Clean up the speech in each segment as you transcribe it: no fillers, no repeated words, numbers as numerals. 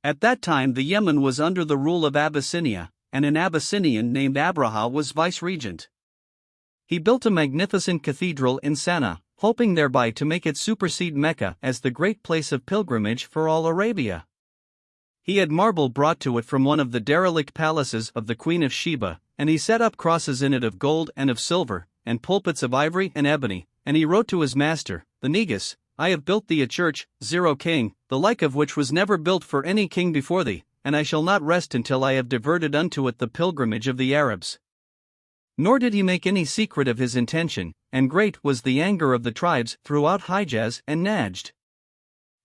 At that time the Yemen was under the rule of Abyssinia, and an Abyssinian named Abraha was vice-regent. He built a magnificent cathedral in Sana'a, hoping thereby to make it supersede Mecca as the great place of pilgrimage for all Arabia. He had marble brought to it from one of the derelict palaces of the Queen of Sheba, and he set up crosses in it of gold and of silver, and pulpits of ivory and ebony, and he wrote to his master, the Negus, I have built thee a church, O king, the like of which was never built for any king before thee, and I shall not rest until I have diverted unto it the pilgrimage of the Arabs. Nor did he make any secret of his intention, and great was the anger of the tribes throughout Hijaz and Najd.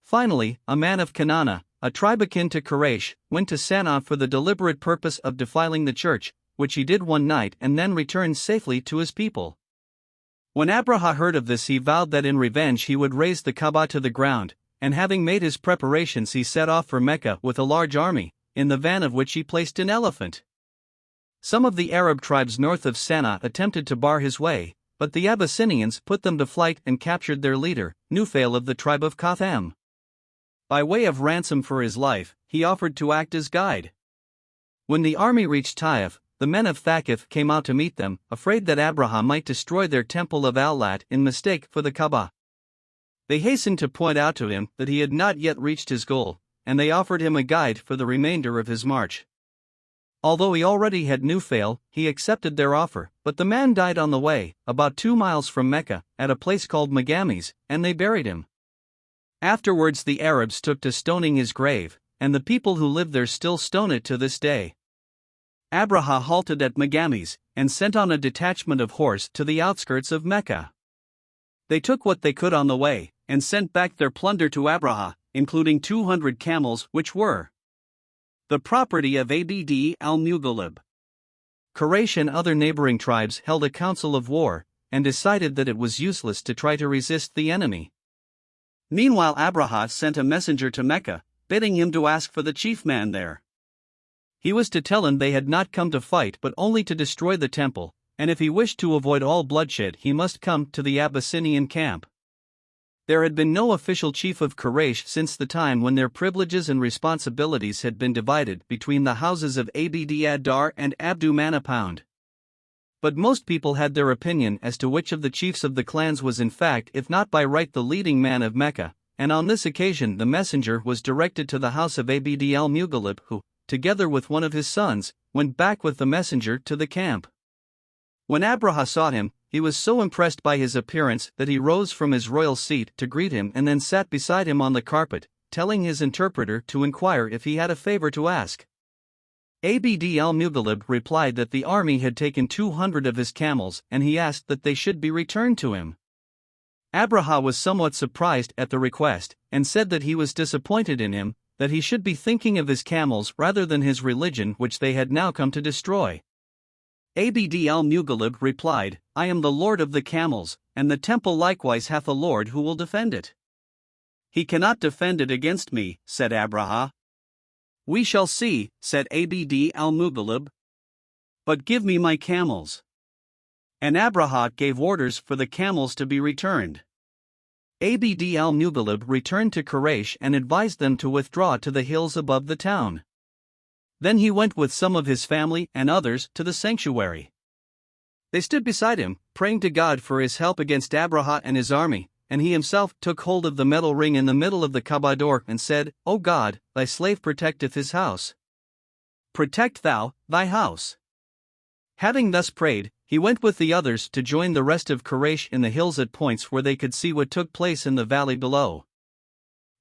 Finally, a man of Kanana, a tribe akin to Quraysh, went to Sana'a for the deliberate purpose of defiling the church, which he did one night and then returned safely to his people. When Abraha heard of this, he vowed that in revenge he would raze the Kaaba to the ground, and having made his preparations he set off for Mecca with a large army, in the van of which he placed an elephant. Some of the Arab tribes north of Sana'a attempted to bar his way, but the Abyssinians put them to flight and captured their leader, Nufail of the tribe of Qatham. By way of ransom for his life, he offered to act as guide. When the army reached Taif, the men of Thaqif came out to meet them, afraid that Abraha might destroy their temple of Al-Lat in mistake for the Kaaba. They hastened to point out to him that he had not yet reached his goal, and they offered him a guide for the remainder of his march. Although he already had Nufail, he accepted their offer, but the man died on the way, about 2 miles from Mecca, at a place called Magamis, and they buried him. Afterwards the Arabs took to stoning his grave, and the people who live there still stone it to this day. Abraha halted at Magamis, and sent on a detachment of horse to the outskirts of Mecca. They took what they could on the way, and sent back their plunder to Abraha, including 200 camels which were the property of Abd al-Mughalib. Quraysh and other neighboring tribes held a council of war, and decided that it was useless to try to resist the enemy. Meanwhile Abraha sent a messenger to Mecca, bidding him to ask for the chief man there. He was to tell him they had not come to fight but only to destroy the temple, and if he wished to avoid all bloodshed he must come to the Abyssinian camp. There had been no official chief of Quraysh since the time when their privileges and responsibilities had been divided between the houses of Abd ad-Dar and Abdu Manapund. But most people had their opinion as to which of the chiefs of the clans was in fact if not by right the leading man of Mecca, and on this occasion the messenger was directed to the house of Abd al-Mughalib who, together with one of his sons, went back with the messenger to the camp. When Abraha saw him, he was so impressed by his appearance that he rose from his royal seat to greet him and then sat beside him on the carpet, telling his interpreter to inquire if he had a favor to ask. Abd al-Mughalib replied that the army had taken 200 of his camels and he asked that they should be returned to him. Abraha was somewhat surprised at the request, and said that he was disappointed in him, that he should be thinking of his camels rather than his religion which they had now come to destroy. Abd al-Mughalib replied, I am the lord of the camels, and the temple likewise hath a lord who will defend it. He cannot defend it against me, said Abraha. We shall see, said Abd al-Mughalib. But give me my camels. And Abraha gave orders for the camels to be returned. Abd al-Mughalib returned to Quraysh and advised them to withdraw to the hills above the town. Then he went with some of his family and others to the sanctuary. They stood beside him, praying to God for his help against Abraha and his army, and he himself took hold of the metal ring in the middle of the Kaaba door and said, O God, thy slave protecteth his house. Protect thou thy house. Having thus prayed, he went with the others to join the rest of Quraysh in the hills at points where they could see what took place in the valley below.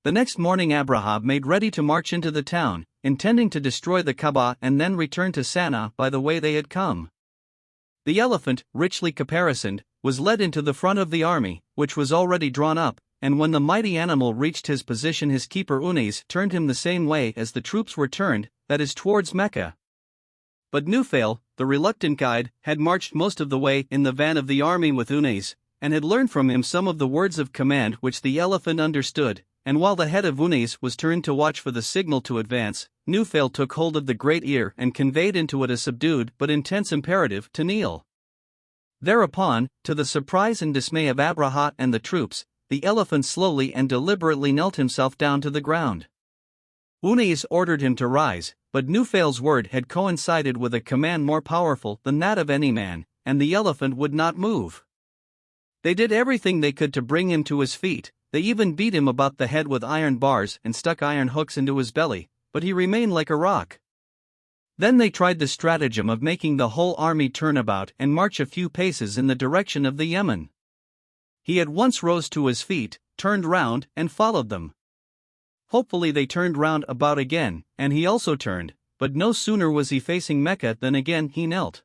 The next morning Abraha made ready to march into the town, intending to destroy the Kaaba and then return to Sana'a by the way they had come. The elephant, richly caparisoned, was led into the front of the army, which was already drawn up, and when the mighty animal reached his position his keeper Unais turned him the same way as the troops were turned, that is towards Mecca. But Nufail, the reluctant guide, had marched most of the way in the van of the army with Unais, and had learned from him some of the words of command which the elephant understood, and while the head of Unais was turned to watch for the signal to advance, Nufail took hold of the great ear and conveyed into it a subdued but intense imperative to kneel. Thereupon, to the surprise and dismay of Abraha and the troops, the elephant slowly and deliberately knelt himself down to the ground. Unais ordered him to rise, but Nufail's word had coincided with a command more powerful than that of any man, and the elephant would not move. They did everything they could to bring him to his feet. They even beat him about the head with iron bars and stuck iron hooks into his belly, but he remained like a rock. Then they tried the stratagem of making the whole army turn about and march a few paces in the direction of the Yemen. He at once rose to his feet, turned round, and followed them. Hopefully they turned round about again, and he also turned, but no sooner was he facing Mecca than again he knelt.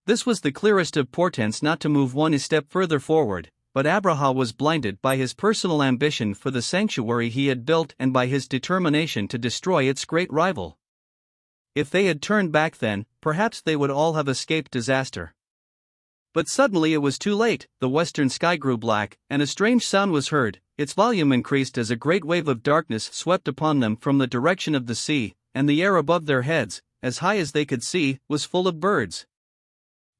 This was the clearest of portents not to move one step further forward, but Abraha was blinded by his personal ambition for the sanctuary he had built and by his determination to destroy its great rival. If they had turned back then, perhaps they would all have escaped disaster. But suddenly it was too late. The western sky grew black, and a strange sound was heard. Its volume increased as a great wave of darkness swept upon them from the direction of the sea, and the air above their heads, as high as they could see, was full of birds.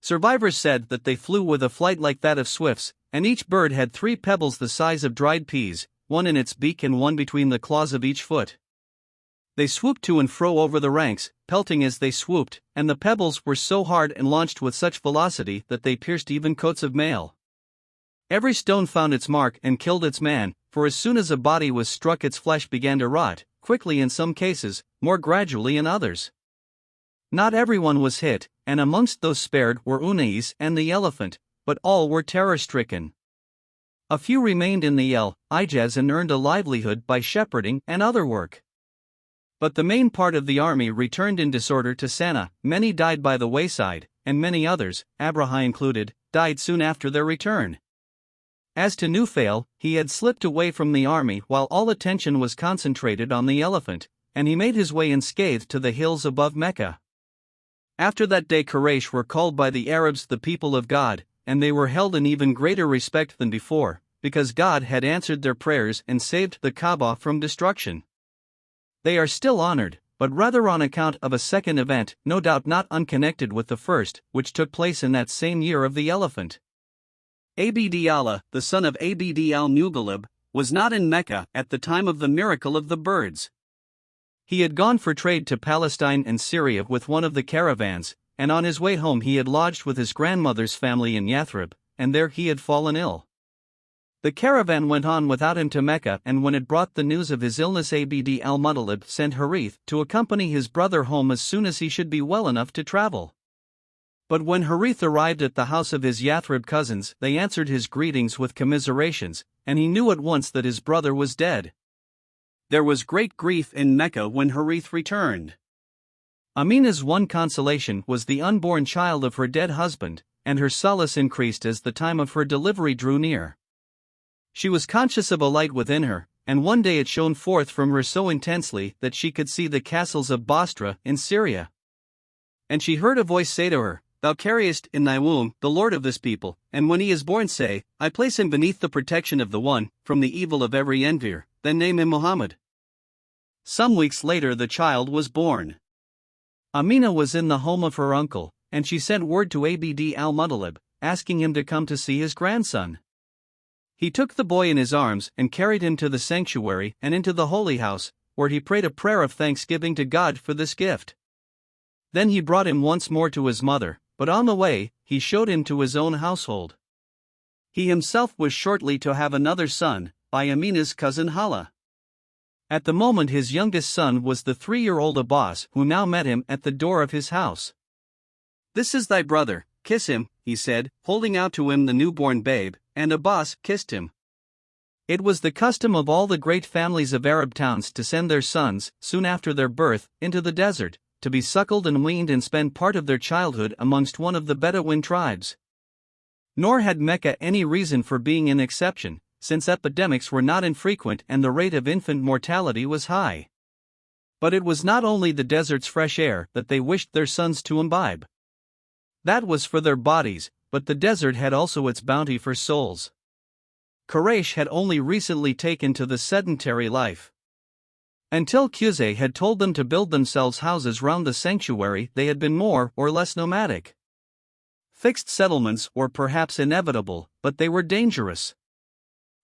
Survivors said that they flew with a flight like that of swifts, and each bird had 3 pebbles the size of dried peas, one in its beak and one between the claws of each foot. They swooped to and fro over the ranks, pelting as they swooped, and the pebbles were so hard and launched with such velocity that they pierced even coats of mail. Every stone found its mark and killed its man, for as soon as a body was struck its flesh began to rot, quickly in some cases, more gradually in others. Not everyone was hit, and amongst those spared were Unais and the elephant, but all were terror-stricken. A few remained in the El Ijaz and earned a livelihood by shepherding and other work. But the main part of the army returned in disorder to Sana'a. Many died by the wayside, and many others, Abraha included, died soon after their return. As to Nufail, he had slipped away from the army while all attention was concentrated on the elephant, and he made his way unscathed to the hills above Mecca. After that day Quraysh were called by the Arabs the people of God, and they were held in even greater respect than before, because God had answered their prayers and saved the Kaaba from destruction. They are still honored, but rather on account of a second event, no doubt not unconnected with the first, which took place in that same year of the elephant. Abd Allah, the son of Abd al-Mughalib, was not in Mecca at the time of the miracle of the birds. He had gone for trade to Palestine and Syria with one of the caravans, and on his way home he had lodged with his grandmother's family in Yathrib, and there he had fallen ill. The caravan went on without him to Mecca, and when it brought the news of his illness, Abd al-Muttalib sent Harith to accompany his brother home as soon as he should be well enough to travel. But when Harith arrived at the house of his Yathrib cousins, they answered his greetings with commiserations, and he knew at once that his brother was dead. There was great grief in Mecca when Harith returned. Amina's one consolation was the unborn child of her dead husband, and her solace increased as the time of her delivery drew near. She was conscious of a light within her, and one day it shone forth from her so intensely that she could see the castles of Bostra in Syria. And she heard a voice say to her, "Thou carriest in thy womb the Lord of this people, and when he is born say, I place him beneath the protection of the One, from the evil of every envier, then name him Muhammad." Some weeks later the child was born. Amina was in the home of her uncle, and she sent word to Abd al-Muttalib, asking him to come to see his grandson. He took the boy in his arms and carried him to the sanctuary and into the holy house, where he prayed a prayer of thanksgiving to God for this gift. Then he brought him once more to his mother, but on the way, he showed him to his own household. He himself was shortly to have another son, by Amina's cousin Hala. At the moment his youngest son was the 3-year-old Abbas, who now met him at the door of his house. "This is thy brother, kiss him," he said, holding out to him the newborn babe, and Abbas kissed him. It was the custom of all the great families of Arab towns to send their sons, soon after their birth, into the desert, to be suckled and weaned and spend part of their childhood amongst one of the Bedouin tribes. Nor had Mecca any reason for being an exception, since epidemics were not infrequent and the rate of infant mortality was high. But it was not only the desert's fresh air that they wished their sons to imbibe. That was for their bodies, but the desert had also its bounty for souls. Quraysh had only recently taken to the sedentary life. Until Qusay had told them to build themselves houses round the sanctuary, they had been more or less nomadic. Fixed settlements were perhaps inevitable, but they were dangerous.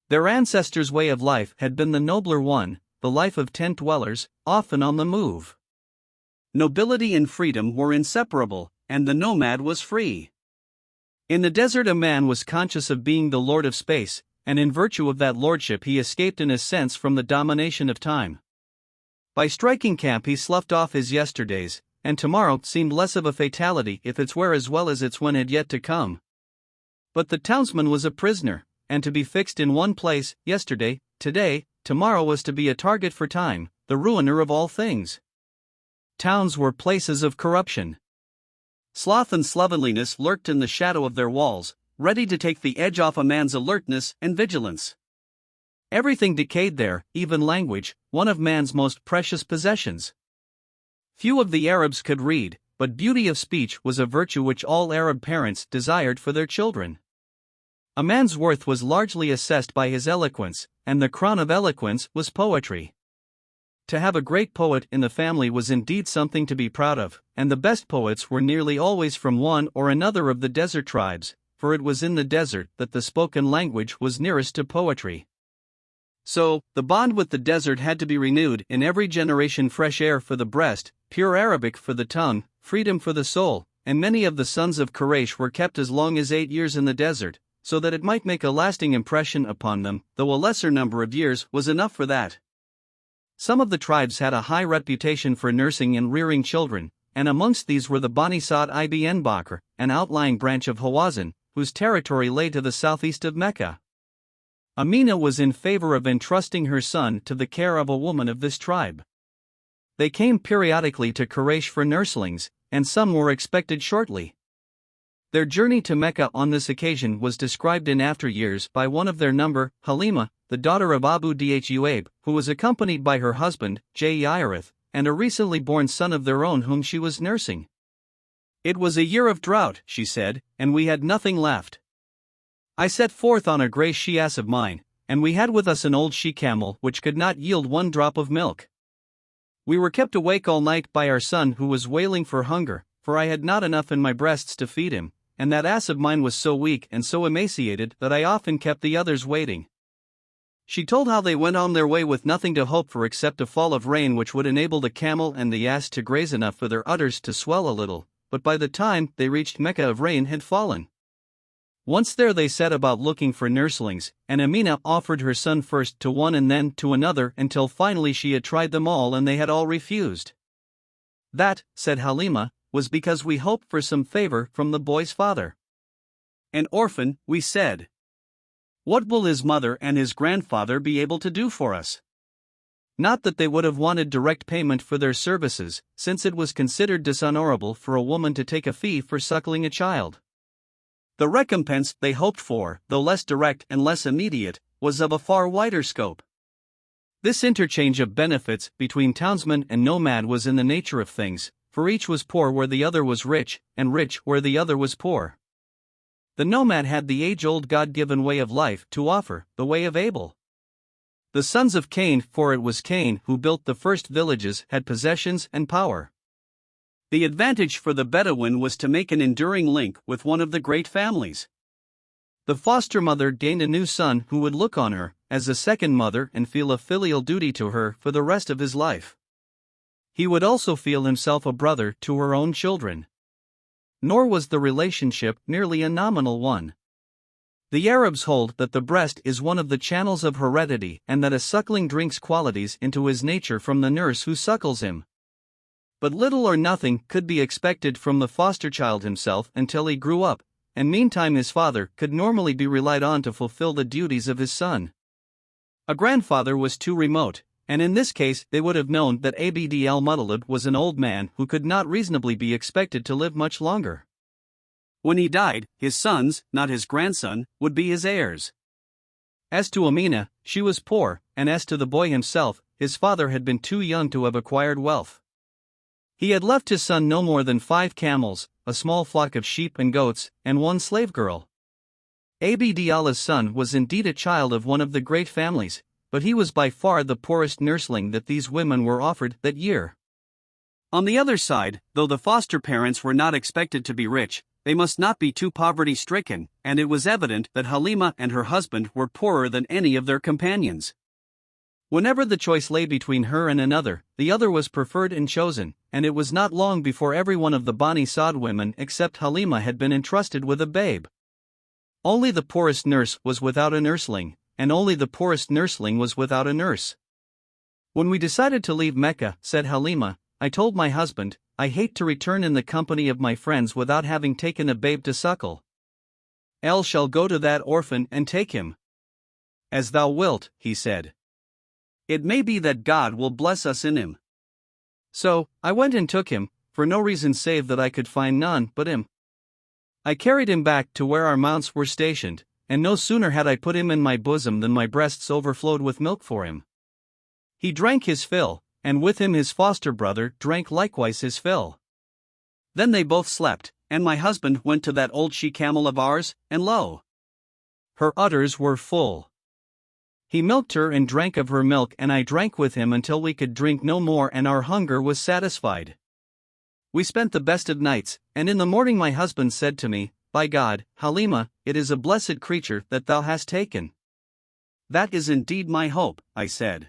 Their ancestors' way of life had been the nobler one, the life of tent dwellers, often on the move. Nobility and freedom were inseparable, and the nomad was free. In the desert, a man was conscious of being the lord of space, and in virtue of that lordship he escaped in a sense from the domination of time. By striking camp he sloughed off his yesterdays, and tomorrow seemed less of a fatality if its where as well as its when had yet to come. But the townsman was a prisoner, and to be fixed in one place, yesterday, today, tomorrow was to be a target for time, the ruiner of all things. Towns were places of corruption. Sloth and slovenliness lurked in the shadow of their walls, ready to take the edge off a man's alertness and vigilance. Everything decayed there, even language, one of man's most precious possessions. Few of the Arabs could read, but beauty of speech was a virtue which all Arab parents desired for their children. A man's worth was largely assessed by his eloquence, and the crown of eloquence was poetry. To have a great poet in the family was indeed something to be proud of, and the best poets were nearly always from one or another of the desert tribes, for it was in the desert that the spoken language was nearest to poetry. So, the bond with the desert had to be renewed in every generation: fresh air for the breast, pure Arabic for the tongue, freedom for the soul, and many of the sons of Quraysh were kept as long as 8 years in the desert, so that it might make a lasting impression upon them, though a lesser number of years was enough for that. Some of the tribes had a high reputation for nursing and rearing children, and amongst these were the Bani Saad ibn Bakr, an outlying branch of Hawazin, whose territory lay to the southeast of Mecca. Amina was in favor of entrusting her son to the care of a woman of this tribe. They came periodically to Quraysh for nurslings, and some were expected shortly. Their journey to Mecca on this occasion was described in after years by one of their number, Halima, the daughter of Abu Dhu'ayb, who was accompanied by her husband, Jairith, and a recently born son of their own whom she was nursing. "It was a year of drought," she said, "and we had nothing left. I set forth on a grey she-ass of mine, and we had with us an old she-camel which could not yield 1 drop of milk. We were kept awake all night by our son who was wailing for hunger, for I had not enough in my breasts to feed him, and that ass of mine was so weak and so emaciated that I often kept the others waiting." She told how they went on their way with nothing to hope for except a fall of rain which would enable the camel and the ass to graze enough for their udders to swell a little, but by the time they reached Mecca of rain had fallen. Once there they set about looking for nurslings, and Amina offered her son first to one and then to another until finally she had tried them all and they had all refused. "That," said Halima, "was because we hoped for some favor from the boy's father. An orphan, we said. What will his mother and his grandfather be able to do for us?" Not that they would have wanted direct payment for their services, since it was considered dishonorable for a woman to take a fee for suckling a child. The recompense they hoped for, though less direct and less immediate, was of a far wider scope. This interchange of benefits between townsman and nomad was in the nature of things, for each was poor where the other was rich, and rich where the other was poor. The nomad had the age-old God-given way of life to offer, the way of Abel. The sons of Cain, for it was Cain who built the first villages, had possessions and power. The advantage for the Bedouin was to make an enduring link with one of the great families. The foster mother gained a new son who would look on her as a second mother and feel a filial duty to her for the rest of his life. He would also feel himself a brother to her own children. Nor was the relationship merely a nominal one. The Arabs hold that the breast is one of the channels of heredity and that a suckling drinks qualities into his nature from the nurse who suckles him. But little or nothing could be expected from the foster child himself until he grew up, and meantime his father could normally be relied on to fulfill the duties of his son. A grandfather was too remote, and in this case they would have known that Abd al-Muttalib was an old man who could not reasonably be expected to live much longer. When he died, his sons, not his grandson, would be his heirs. As to Amina, she was poor, and as to the boy himself, his father had been too young to have acquired wealth. He had left his son no more than 5 camels, a small flock of sheep and goats, and 1 slave girl. Abd Allah's son was indeed a child of one of the great families, but he was by far the poorest nursling that these women were offered that year. On the other side, though the foster parents were not expected to be rich, they must not be too poverty-stricken, and it was evident that Halima and her husband were poorer than any of their companions. Whenever the choice lay between her and another, the other was preferred and chosen, and it was not long before every one of the Bani Saad women except Halima had been entrusted with a babe. Only the poorest nurse was without a nursling, and only the poorest nursling was without a nurse. When we decided to leave Mecca, said Halima, I told my husband, I hate to return in the company of my friends without having taken a babe to suckle. El shall go to that orphan and take him. As thou wilt, he said. It may be that God will bless us in him. So, I went and took him, for no reason save that I could find none but him. I carried him back to where our mounts were stationed, and no sooner had I put him in my bosom than my breasts overflowed with milk for him. He drank his fill, and with him his foster brother drank likewise his fill. Then they both slept, and my husband went to that old she-camel of ours, and lo! Her udders were full. He milked her and drank of her milk, and I drank with him until we could drink no more, and our hunger was satisfied. We spent the best of nights, and in the morning my husband said to me, By God, Halima, it is a blessed creature that thou hast taken. That is indeed my hope, I said.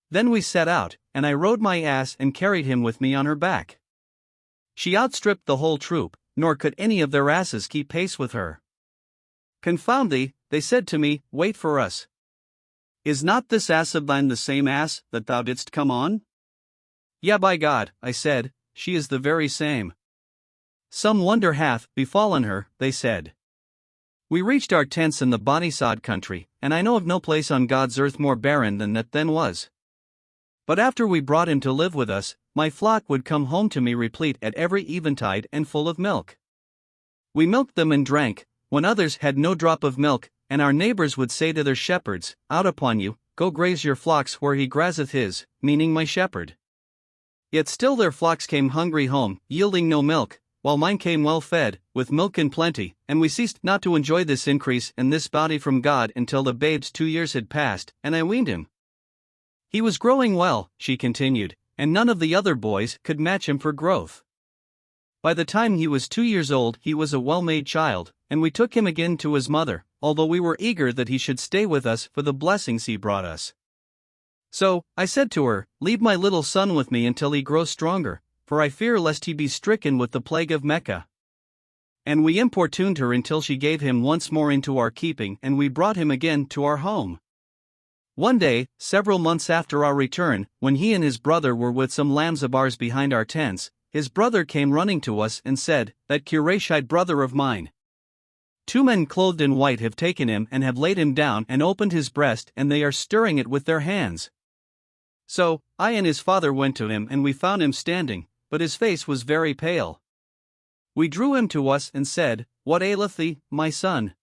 Then we set out, and I rode my ass and carried him with me on her back. She outstripped the whole troop, nor could any of their asses keep pace with her. Confound thee, they said to me, wait for us. Is not this ass of thine the same ass that thou didst come on? Yea, by God, I said, she is the very same. Some wonder hath befallen her, they said. We reached our tents in the Bani Saad country, and I know of no place on God's earth more barren than that then was. But after we brought him to live with us, my flock would come home to me replete at every eventide and full of milk. We milked them and drank, when others had no drop of milk, and our neighbors would say to their shepherds, Out upon you, go graze your flocks where he grazeth his, meaning my shepherd. Yet still their flocks came hungry home, yielding no milk, while mine came well fed, with milk in plenty, and we ceased not to enjoy this increase and this bounty from God until the babe's 2 years had passed, and I weaned him. He was growing well, she continued, and none of the other boys could match him for growth. By the time he was 2 years old he was a well-made child, and we took him again to his mother, although we were eager that he should stay with us for the blessings he brought us. So, I said to her, Leave my little son with me until he grows stronger, for I fear lest he be stricken with the plague of Mecca. And we importuned her until she gave him once more into our keeping, and we brought him again to our home. One day, several months after our return, when he and his brother were with some lambs of ours behind our tents, his brother came running to us and said, That Qurayshite brother of mine. 2 men clothed in white have taken him and have laid him down and opened his breast, and they are stirring it with their hands. So, I and his father went to him, and we found him standing, but his face was very pale. We drew him to us and said, What aileth thee, my son?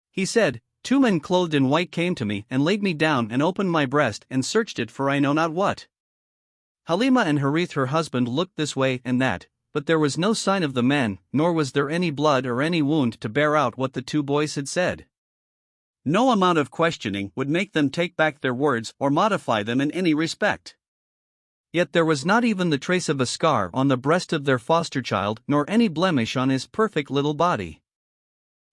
He said, 2 men clothed in white came to me and laid me down and opened my breast and searched it for I know not what. Halima and Harith her husband looked this way and that, but there was no sign of the men, nor was there any blood or any wound to bear out what the 2 boys had said. No amount of questioning would make them take back their words or modify them in any respect. Yet there was not even the trace of a scar on the breast of their foster child, nor any blemish on his perfect little body.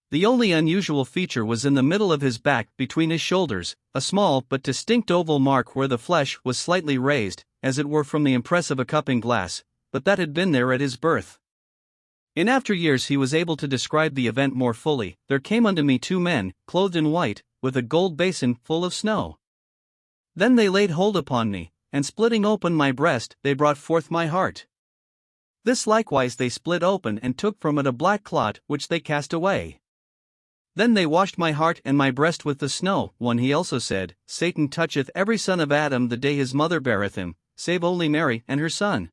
The only unusual feature was in the middle of his back between his shoulders, a small but distinct oval mark where the flesh was slightly raised, as it were from the impress of a cupping glass, but that had been there at his birth. In after years he was able to describe the event more fully. There came unto me 2 men, clothed in white, with a gold basin full of snow. Then they laid hold upon me, and splitting open my breast they brought forth my heart. This likewise they split open and took from it a black clot which they cast away. Then they washed my heart and my breast with the snow. One he also said, Satan toucheth every son of Adam the day his mother beareth him, save only Mary and her son.